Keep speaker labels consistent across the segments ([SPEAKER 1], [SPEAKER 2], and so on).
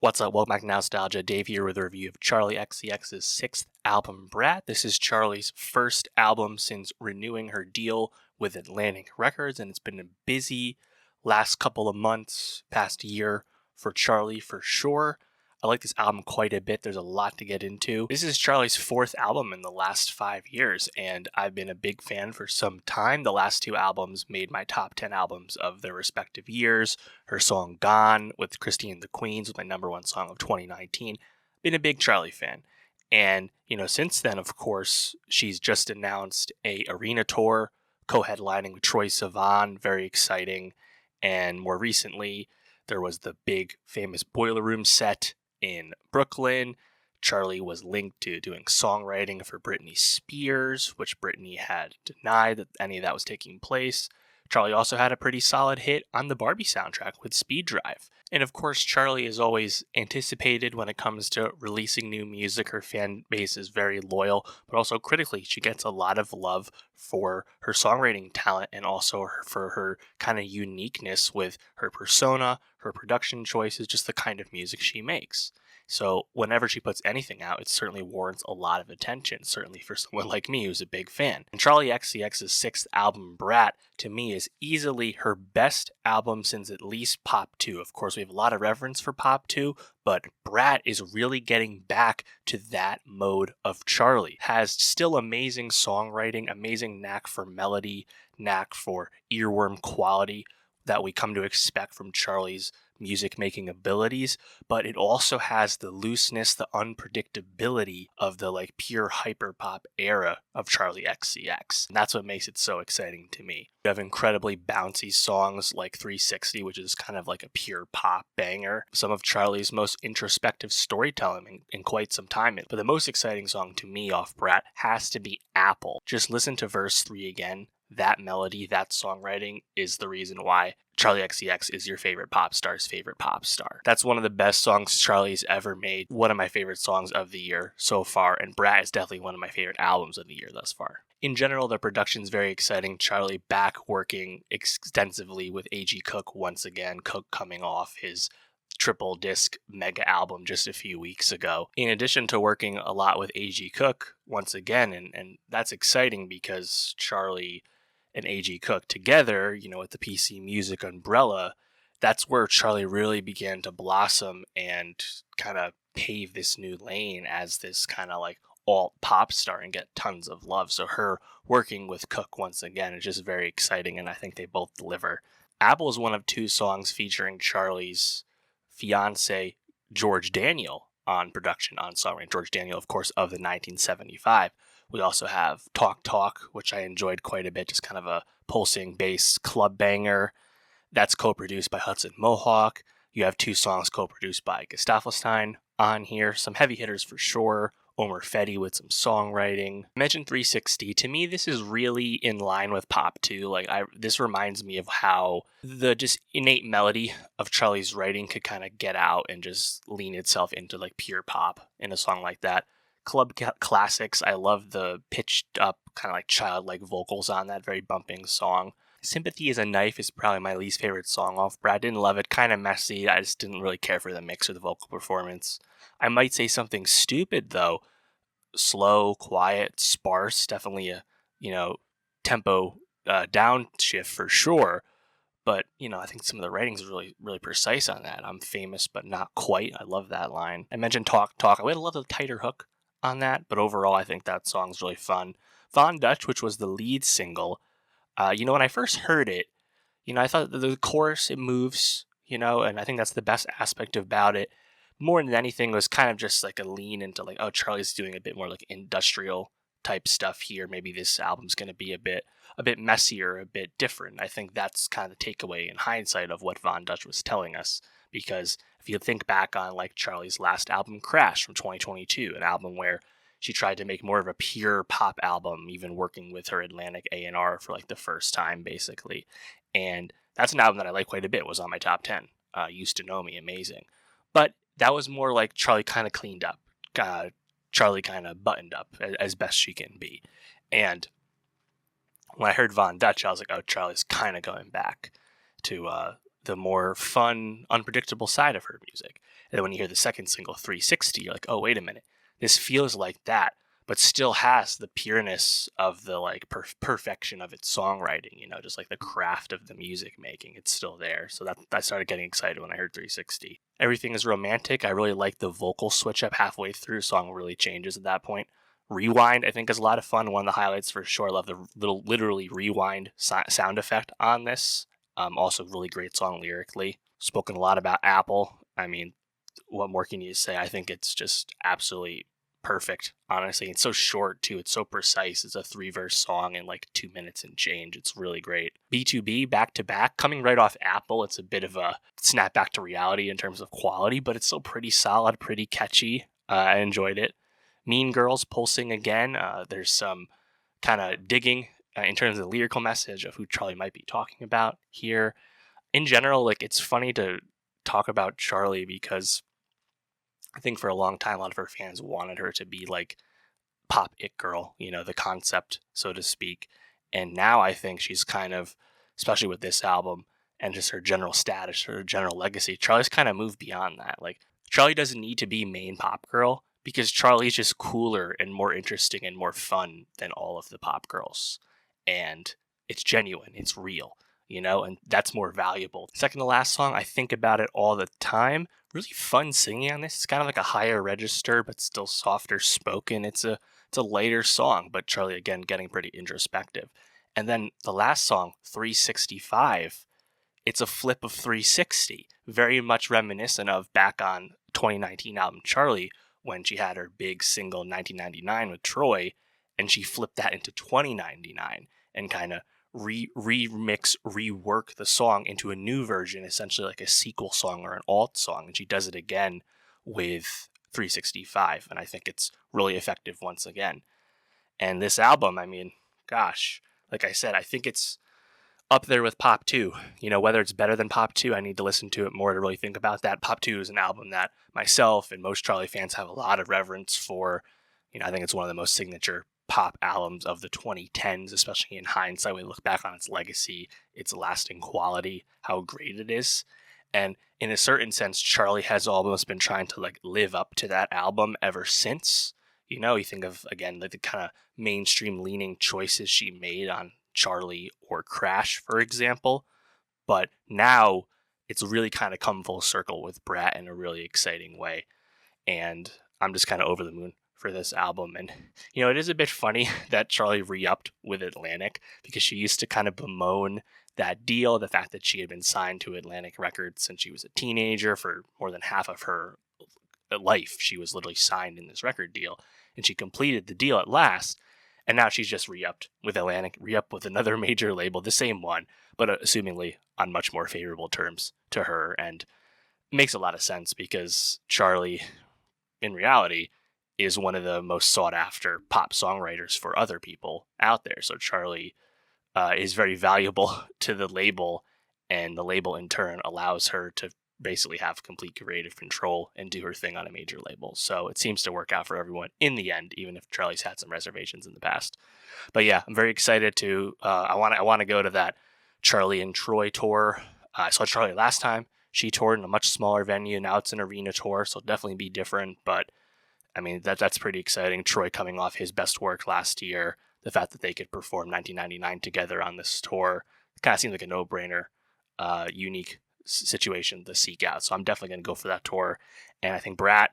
[SPEAKER 1] What's up? Welcome back to Nowstalgia. Dave here with a review of Charli XCX's sixth album, Brat. This is Charli's first album since renewing her deal with Atlantic Records, and it's been a busy last couple of months, past year for Charli for sure. I like this album quite a bit. There's a lot to get into. This is Charli's fourth album in the last 5 years, and I've been a big fan for some time. The last two albums made my top 10 albums of their respective years. Her song Gone with Christine and the Queens was my number one song of 2019. Been a big Charli fan. And, since then, of course, she's just announced a arena tour, co-headlining with Troye Sivan, very exciting. And more recently, there was the big famous Boiler Room set in Brooklyn. Charli was linked to doing songwriting for Britney Spears, which Britney had denied that any of that was taking place. Charli also had a pretty solid hit on the Barbie soundtrack with Speed Drive. And of course, Charli is always anticipated when it comes to releasing new music. Her fan base is very loyal, but also critically, she gets a lot of love for her songwriting talent and also for her kind of uniqueness with her persona, her production choices, just the kind of music she makes. So whenever she puts anything out, it certainly warrants a lot of attention, certainly for someone like me who's a big fan. And Charli XCX's sixth album, Brat, to me is easily her best album since at least Pop 2. Of course, we have a lot of reverence for Pop 2, but Brat is really getting back to that mode of Charli. Has still amazing songwriting, amazing knack for melody, knack for earworm quality that we come to expect from Charli's music making abilities, but it also has the looseness, the unpredictability of the pure hyperpop era of Charli XCX. And that's what makes it so exciting to me. You have incredibly bouncy songs like 360, which is kind of like a pure pop banger. Some of Charli's most introspective storytelling in quite some time. But the most exciting song to me off Brat has to be Apple. Just listen to verse 3 again. That melody, that songwriting is the reason why Charli XCX is your favorite pop star's favorite pop star. That's one of the best songs Charli's ever made. One of my favorite songs of the year so far, and Brat is definitely one of my favorite albums of the year thus far. In general, the production's very exciting. Charli back working extensively with A.G. Cook once again. Cook coming off his triple disc mega album just a few weeks ago. In addition to working a lot with A.G. Cook once again, and that's exciting because Charli and A.G. Cook together, with the PC Music umbrella, that's where Charli really began to blossom and kind of pave this new lane as this kind of alt pop star and get tons of love. So her working with Cook once again is just very exciting, and I think they both deliver. Apple is one of two songs featuring Charli's fiance, George Daniel, on production, on songwriting. George Daniel, of course, of the 1975. We also have Talk Talk, which I enjoyed quite a bit, just kind of a pulsing bass club banger. That's co-produced by Hudson Mohawk. You have two songs co-produced by Gustaffelstein on here. Some heavy hitters for sure. Omer Fedi with some songwriting. I mentioned 360. To me, this is really in line with Pop 2. This reminds me of how the just innate melody of Charli's writing could kind of get out and just lean itself into pure pop in a song like that. Club classics. I love the pitched up kind of childlike vocals on that very bumping song. Sympathy is a Knife is probably my least favorite song off Brat. Didn't love it, kind of messy. I just didn't really care for the mix or the vocal performance. I might say something stupid though. Slow, quiet, sparse, definitely a tempo downshift for sure. But I think some of the writing is really, really precise on that. I'm famous, but not quite. I love that line. I mentioned Talk Talk. I would love a tighter hook on that, but overall, I think that song's really fun. Von Dutch, which was the lead single, when I first heard it, I thought the chorus, it moves, and I think that's the best aspect about it. More than anything, it was kind of just a lean into Charli's doing a bit more industrial type stuff here. Maybe this album's going to be a bit messier, a bit different. I think that's kind of the takeaway in hindsight of what Von Dutch was telling us, because if you think back on Charli's last album, Crash, from 2022, an album where she tried to make more of a pure pop album, even working with her Atlantic A&R for the first time, basically. And that's an album that I like quite a bit. It was on my top 10. Used to Know Me, amazing. But that was more Charli kind of cleaned up. Charli kind of buttoned up as best she can be. And when I heard Von Dutch, I was like, oh, Charli's kind of going back to the more fun, unpredictable side of her music. And then when you hear the second single, 360, you're like, oh, wait a minute. This feels like that, but still has the pureness of the like perfection of its songwriting, just like the craft of the music making. It's still there. So that I started getting excited when I heard 360. Everything is romantic. I really like the vocal switch up halfway through. The song really changes at that point. Rewind, I think, is a lot of fun. One of the highlights for sure. I love the little literally rewind sound effect on this. Also, really great song lyrically. Spoken a lot about Apple. I mean, what more can you say? I think it's just absolutely perfect, honestly. It's so short, too. It's so precise. It's a 3-verse song in like 2 minutes and change. It's really great. B2B, back to back, coming right off Apple. It's a bit of a snap back to reality in terms of quality, but it's still pretty solid, pretty catchy. I enjoyed it. Mean Girls, pulsing again. There's some kind of digging in terms of the lyrical message of who Charli might be talking about here. In general, like, it's funny to talk about Charli because I think for a long time, a lot of her fans wanted her to be like pop it girl, the concept, so to speak. And now I think she's kind of, especially with this album and just her general status, her general legacy, Charli's kind of moved beyond that. Like, Charli doesn't need to be main pop girl because Charli's just cooler and more interesting and more fun than all of the pop girls. And it's genuine, it's real, and that's more valuable. Second to last song, I think about it all the time. Really fun singing on this. It's kind of like a higher register, but still softer spoken. It's a lighter song, but Charli, again, getting pretty introspective. And then the last song, 365, it's a flip of 360, very much reminiscent of back on 2019 album Charli when she had her big single 1999 with Troy, and she flipped that into 2099 and kind of remix, rework the song into a new version, essentially like a sequel song or an alt song. And she does it again with 365. And I think it's really effective once again. And this album, I mean, gosh, like I said, I think it's up there with Pop 2. Whether it's better than Pop 2, I need to listen to it more to really think about that. Pop 2 is an album that myself and most Charli fans have a lot of reverence for. I think it's one of the most signature pop albums of the 2010s, especially in hindsight. We look back on its legacy, its lasting quality, how great it is. And in a certain sense, Charli has almost been trying to like live up to that album ever since. You think of, again, like the kind of mainstream leaning choices she made on Charli or Crash, for example. But now it's really kind of come full circle with Brat in a really exciting way. And I'm just kind of over the moon for this album. And, it is a bit funny that Charli re-upped with Atlantic because she used to kind of bemoan that deal, the fact that she had been signed to Atlantic Records since she was a teenager. For more than half of her life, she was literally signed in this record deal. And she completed the deal at last. And now she's just re-upped with Atlantic, re-upped with another major label, the same one, but assumingly on much more favorable terms to her. And it makes a lot of sense because Charli, in reality, is one of the most sought after pop songwriters for other people out there. So Charli is very valuable to the label, and the label in turn allows her to basically have complete creative control and do her thing on a major label. So it seems to work out for everyone in the end, even if Charli's had some reservations in the past. But yeah, I'm very excited to. I want to go to that Charli and Troy tour. I saw Charli last time. She toured in a much smaller venue. Now it's an arena tour, so it'll definitely be different. But I mean, that's pretty exciting. Troy coming off his best work last year. The fact that they could perform 1999 together on this tour kind of seems like a no-brainer, unique situation to seek out. So I'm definitely going to go for that tour. And I think Brat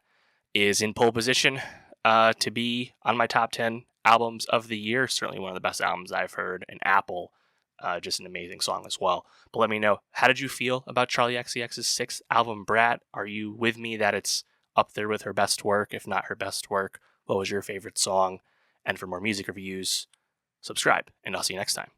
[SPEAKER 1] is in pole position to be on my top 10 albums of the year. Certainly one of the best albums I've heard. And Apple, just an amazing song as well. But let me know, how did you feel about Charli XCX's sixth album, Brat? Are you with me that it's up there with her best work, if not her best work? What was your favorite song? And for more music reviews, subscribe, and I'll see you next time.